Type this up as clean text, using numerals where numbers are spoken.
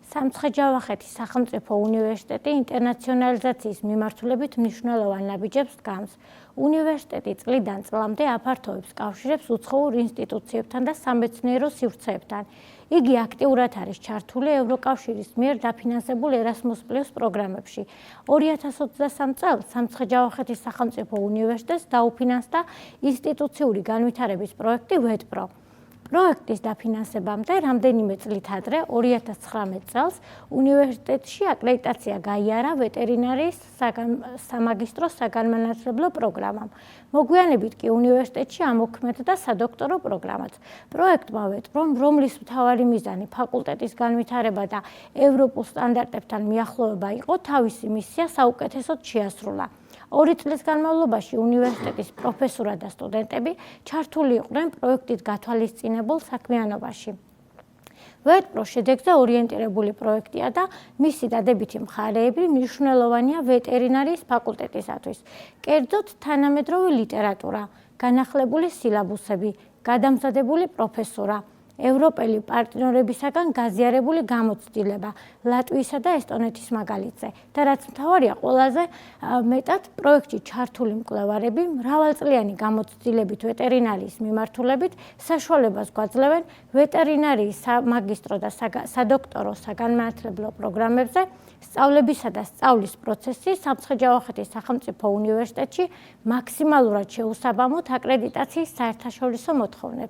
სამცხე-ჯავახეთის სახელმწიფო უნივერსიტეტი ინტერნაციონალიზაციის მიმართულებით მნიშვნელოვან ნაბიჯებს დგამს. უნივერსიტეტი წლიდან წლამდე აფართოვებს კავშირებს უცხოურ ინსტიტუციებთან და სამეცნიერო სივრცეებთან. იგი აქტიურად არის ჩართული ევროკავშირის მიერ დაფინანსებულ Erasmus+ პროგრამებში. 2023 წელს სამცხე-ჯავახეთის სახელმწიფო უნივერსიტეტს დაუფინანსდა ინსტიტუციური განვითარების პროექტი WEDPRO. პროექტის დაფინანსებამდე რამდენიმე წლით ადრე 2019 წელს უნივერსიტეტში აკრედიტაცია გაიარა ვეტერინარიის სამაგისტრო საგანმანათლებლო პროგრამამ. მოგვიანებით კი უნივერსიტეტში ამოქმედდა სადოქტორო პროგრამაც. პროექტმა WEDPRO-მ, რომლის მთავარი მიზანი ფაკულტეტის განვითარება და ევროპულ სტანდარტებთან მიახლოვება იყო, თავისი მისია საუკეთესოდ შეასრულა. 2 წლის განმავლობაში უნივერსიტეტის პროფესორა და სტუდენტები ჩართული იყვნენ პროექტით გათვალისწინებულ საქმიანობაში. WEDPRO შედეგზე ორიენტირებული პროექტია და მისი დადებითი მხარეები მნიშვნელოვანია ვეტერინარიის ფაკულტეტისათვის. კერძოდ, თანამედროვე ლიტერატურა, განახლებული სილაბუსები, გადამზადებული პროფესურა, ევროპელი პარტნიორებისაგან გაზიარებული გამოცდილება, ლატვიისა და ესტონეთის მაგალითზე. და რაც მთავარია, ყველაზე მეტად პროექტში ჩართული მკვლევარები მრავალწლიანი გამოცდილებით ვეტერინარიის მიმართულებით საშუალებას გვაძლევენ ვეტერინარიის სამაგისტრო და სადოქტორო საგანმანათლებლო პროგრამებზე. სწავლებისა და სწავლის პროცესი სამცხე-ჯავახეთის სახელმწიფო უნივერსიტეტში მაქსიმალურად შეუსაბამოთ აკრედიტაციის საერთაშორისო მოთხოვნებს.